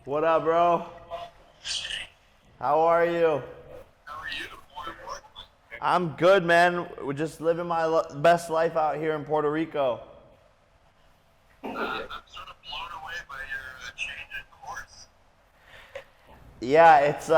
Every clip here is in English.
What up, bro? How are you? How are you? I'm good, man. We're just living my best life out here in Puerto Rico. I'm sort of blown away by your change in course. Yeah, it's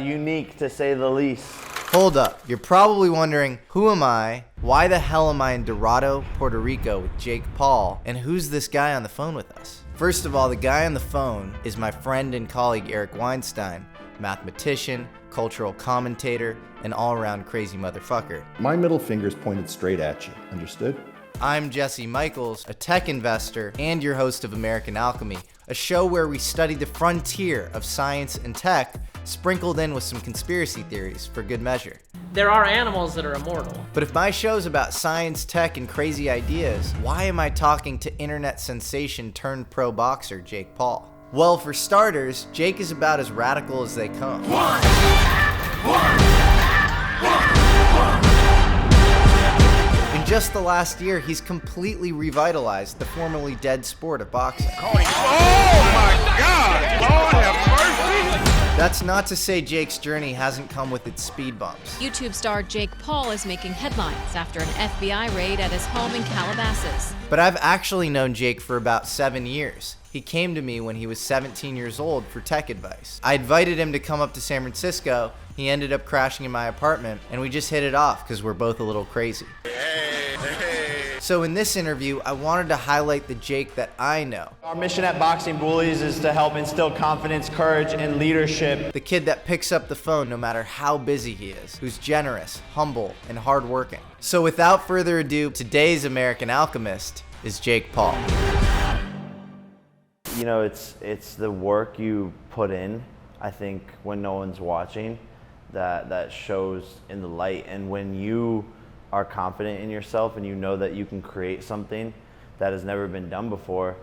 unique to say the least. Hold up, you're probably wondering, who am I? Why the hell am I in Dorado, Puerto Rico with Jake Paul? And who's this guy on the phone with us? First of all, the guy on the phone is my friend and colleague Eric Weinstein, mathematician, cultural commentator, and all-around crazy motherfucker. My middle finger's pointed straight at you, understood? I'm Jesse Michels, a tech investor and your host of American Alchemy, a show where we study the frontier of science and tech, sprinkled in with some conspiracy theories for good measure. There are animals that are immortal. But if my show's about science, tech, and crazy ideas, why am I talking to internet sensation turned pro boxer Jake Paul? Well, for starters, Jake is about as radical as they come. In just the last year, he's completely revitalized the formerly dead sport of boxing. Oh my God! Lord have mercy! That's not to say Jake's journey hasn't come with its speed bumps. YouTube star Jake Paul is making headlines after an FBI raid at his home in Calabasas. But I've actually known Jake for about 7 years. He came to me when he was 17 years old for tech advice. I invited him to come up to San Francisco. He ended up crashing in my apartment, and we just hit it off because we're both a little crazy. So in this interview, I wanted to highlight the Jake that I know. Our mission at Boxing Bullies is to help instill confidence, courage, and leadership. The kid that picks up the phone no matter how busy he is, who's generous, humble, and hardworking. So without further ado, today's American Alchemist is Jake Paul. You know, it's the work you put in, I think, when no one's watching, that shows in the light. And when you are confident in yourself and you know that you can create something that has never been done before,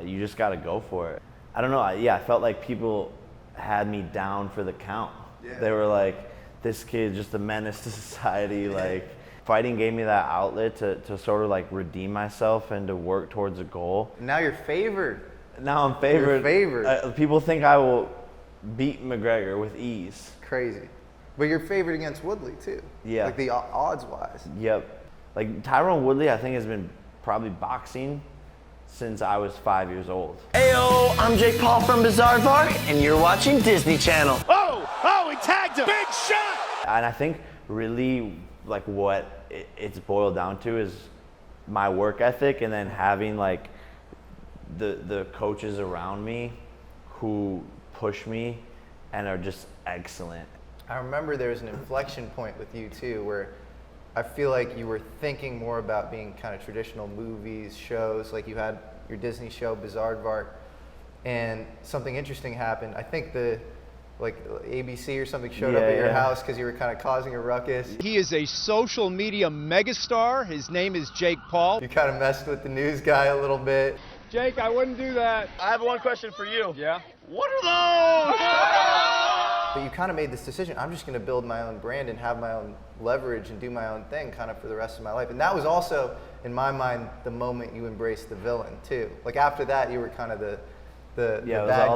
you just got to go for it. I don't know. I felt like people had me down for the count. Yeah. They were like, this kid's just a menace to society. Like, fighting gave me that outlet to sort of like redeem myself and to work towards a goal. Now you're favored. Now I'm favored. You're favored. People think I will beat McGregor with ease. Crazy. But you're favored against Woodley too. Yeah. Like the odds-wise. Yep. Like Tyron Woodley, I think, has been probably boxing since I was 5 years old. Heyo, I'm Jake Paul from Bizarre Park, and you're watching Disney Channel. Oh, he tagged him! Big shot! And I think really like what it's boiled down to is my work ethic, and then having like the coaches around me who push me and are just excellent. I remember there was an inflection point with you too, where I feel like you were thinking more about being kind of traditional movies, shows, like you had your Disney show, Bizarre Park, and something interesting happened. I think like ABC or something showed up at your house because you were kind of causing a ruckus. He is a social media megastar. His name is Jake Paul. You kind of messed with the news guy a little bit. Jake, I wouldn't do that. I have one question for you. Yeah? What are those? But you kind of made this decision, I'm just going to build my own brand and have my own leverage and do my own thing kind of for the rest of my life. And that was also, in my mind, the moment you embraced the villain too. Like after that, you were kind of the bad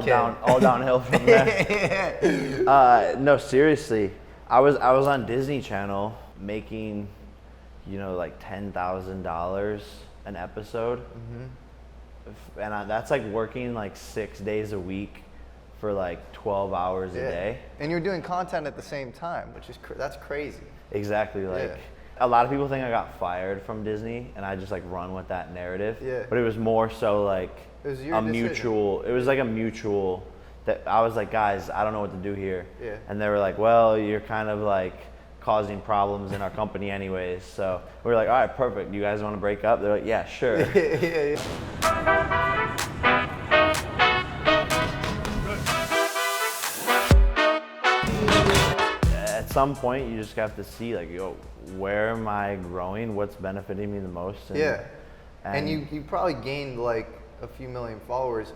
kid. all downhill from there. No, seriously, I was on Disney Channel making, like $10,000 an episode, and that's like working like 6 days a week for like 12 hours a day. And you're doing content at the same time, which is that's crazy. Exactly. Like a lot of people think I got fired from Disney, and I just like run with that narrative. Yeah. But it was more so like it was your mutual. It was like a mutual that I was like, guys, I don't know what to do here. Yeah. And they were like, well, you're kind of like causing problems in our company anyways. So we were like, all right, perfect. You guys want to break up? They're like, yeah, sure. At some point, you just have to see, like, where am I growing? What's benefiting me the most? And you probably gained like a few million followers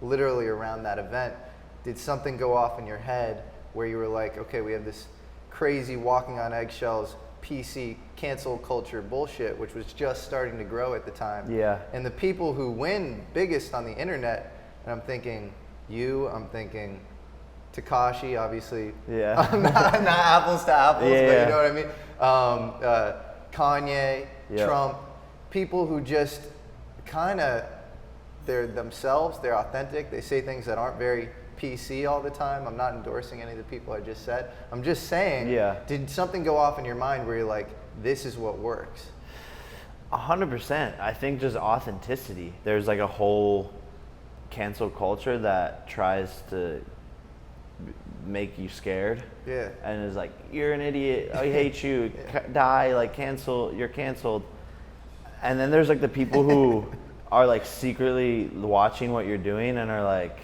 literally around that event. Did something go off in your head where you were like, okay, we have this crazy walking on eggshells PC cancel culture bullshit, which was just starting to grow at the time. Yeah. And the people who win biggest on the internet, and I'm thinking, I'm thinking Tekashi, obviously. Yeah. not apples to apples, Yeah, but yeah. you know what I mean? Kanye, Yeah. Trump, people who just kind of, they're themselves, they're authentic, they say things that aren't very PC all the time. I'm not endorsing any of the people I just said. I'm just saying, Yeah. did something go off in your mind where you're like, this is what works? 100%. I think just authenticity. There's like a whole cancel culture that tries to make you scared. Yeah. And is like, you're an idiot. I hate you. Die. Like cancel. You're canceled. And then there's like the people who are like secretly watching what you're doing and are like,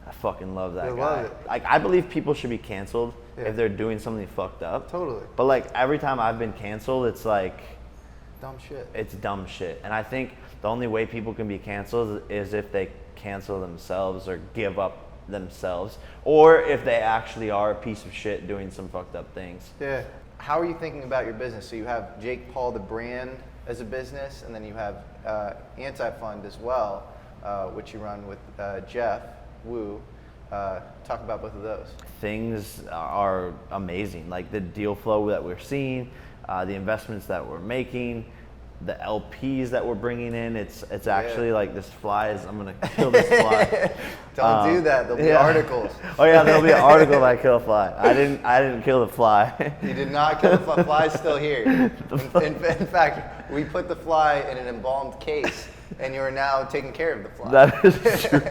I fucking love that They guy. love it. Like I believe people should be canceled Yeah. if they're doing something fucked up. Totally. But like every time I've been canceled, it's like, Dumb shit. it's dumb shit. And I think the only way people can be canceled is if they cancel themselves or give up themselves, or if they actually are a piece of shit doing some fucked up things. Yeah. How are you thinking about your business? So you have Jake Paul, the brand, as a business, and then you have Anti-Fund as well, which you run with Jeff Wu. Talk about both of those. Things are amazing. Like the deal flow that we're seeing, the investments that we're making, the LPs that we're bringing in. It's actually like this fly is, I'm gonna kill this fly. Don't do that. There'll be articles. Oh yeah, there'll be an article that I kill a fly. I didn't kill the fly. You did not kill the fly. Fly's still here. In fact, we put the fly in an embalmed case, and you are now taking care of the fly. That is true.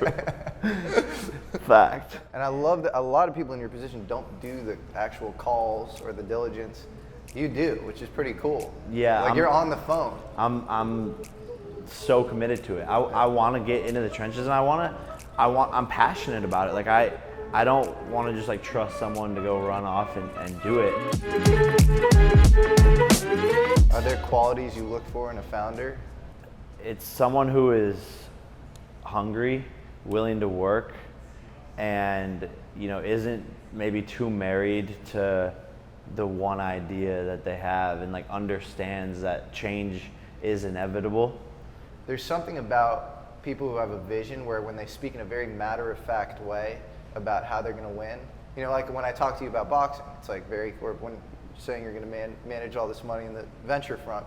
Fact. And I love that a lot of people in your position don't do the actual calls or the diligence. You do, which is pretty cool. Yeah, Like you're on the phone. I'm so committed to it. I want to get into the trenches, and I'm passionate about it. Like I don't want to just like trust someone to go run off and do it. Are there qualities you look for in a founder? It's someone who is hungry, willing to work, and isn't maybe too married to the one idea that they have, and like understands that change is inevitable. There's something about people who have a vision where when they speak in a very matter-of-fact way about how they're going to win, like when I talk to you about boxing, it's like or when you're saying you're going to manage all this money in the venture front,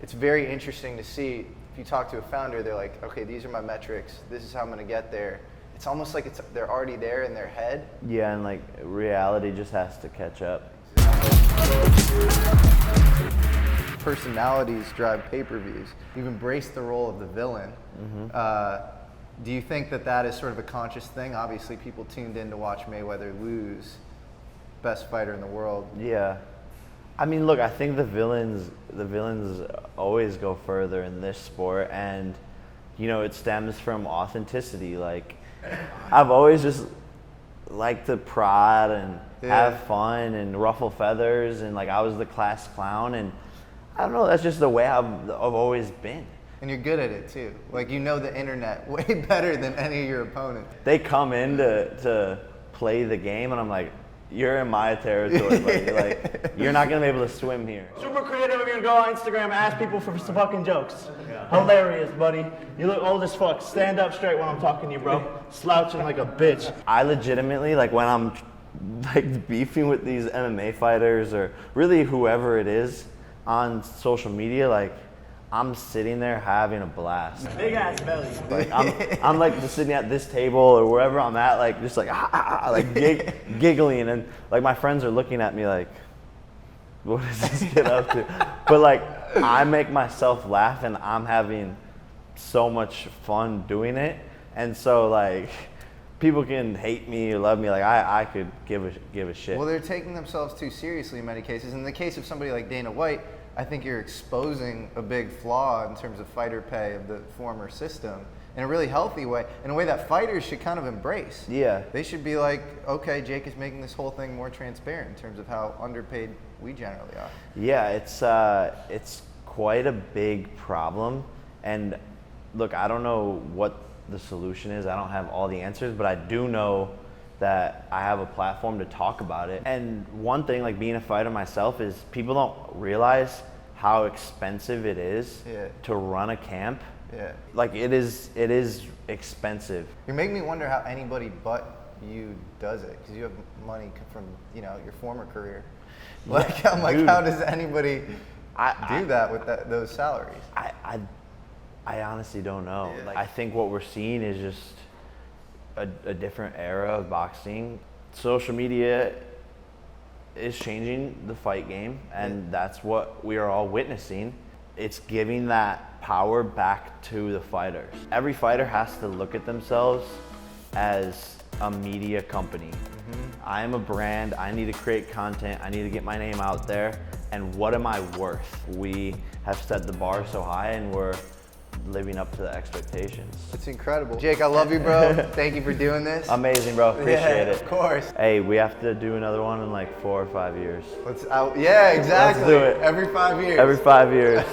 it's very interesting to see. If you talk to a founder, they're like, okay, these are my metrics, this is how I'm going to get there. It's almost like they're already there in their head. Yeah, and like reality just has to catch up. Personalities drive pay-per-views. You've embraced the role of the villain. Do you think that is sort of a conscious thing? Obviously, people tuned in to watch Mayweather lose, best fighter in the world. Yeah. I mean, look, I think the villains always go further in this sport, and it stems from authenticity. Like, I've always just liked to prod and have fun and ruffle feathers, and like I was the class clown, and I don't know, that's just the way I've always been. And you're good at it too. Like the internet way better than any of your opponents. They come in to play the game, and I'm like, you're in my territory, buddy. Like, you're not gonna be able to swim here. Super creative. We're gonna go on Instagram and ask people for some fucking jokes. Hilarious, buddy. You look old as fuck. Stand up straight when I'm talking to you, bro. Slouching like a bitch. I legitimately, like when I'm like beefing with these MMA fighters or really whoever it is on social media, like I'm sitting there having a blast. Big ass belly. Like I'm like just sitting at this table or wherever I'm at, like just like like giggling, and like my friends are looking at me like, what does this get up to? But like I make myself laugh, and I'm having so much fun doing it, and so like people can hate me or love me, like I could give a shit. Well, they're taking themselves too seriously in many cases. In the case of somebody like Dana White, I think you're exposing a big flaw in terms of fighter pay of the former system in a really healthy way, in a way that fighters should kind of embrace. Yeah. They should be like, okay, Jake is making this whole thing more transparent in terms of how underpaid we generally are. Yeah, it's quite a big problem, and look, I don't know what the solution is. I don't have all the answers, but I do know that I have a platform to talk about it. And one thing, like being a fighter myself, is people don't realize how expensive it is to run a camp Yeah. Like it is expensive. You're making me wonder how anybody but you does it, because you have money from, you know, your former career. Like, I'm like, dude. how does anybody I do that with those salaries? I honestly don't know. Yeah. Like, I think what we're seeing is just a different era of boxing. Social media is changing the fight game, and that's what we are all witnessing. It's giving that power back to the fighters. Every fighter has to look at themselves as a media company. I am a brand, I need to create content, I need to get my name out there, and what am I worth? We have set the bar so high and we're living up to the expectations. It's incredible. Jake, I love you, bro. Thank you for doing this. Amazing, bro, appreciate it. Of course. Hey, we have to do another one in like 4 or 5 years. Yeah, exactly. Let's do it. Every 5 years. Every 5 years.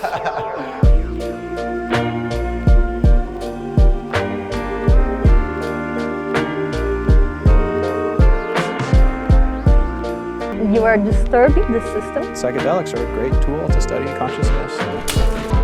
You are disturbing the system. Psychedelics are a great tool to study consciousness.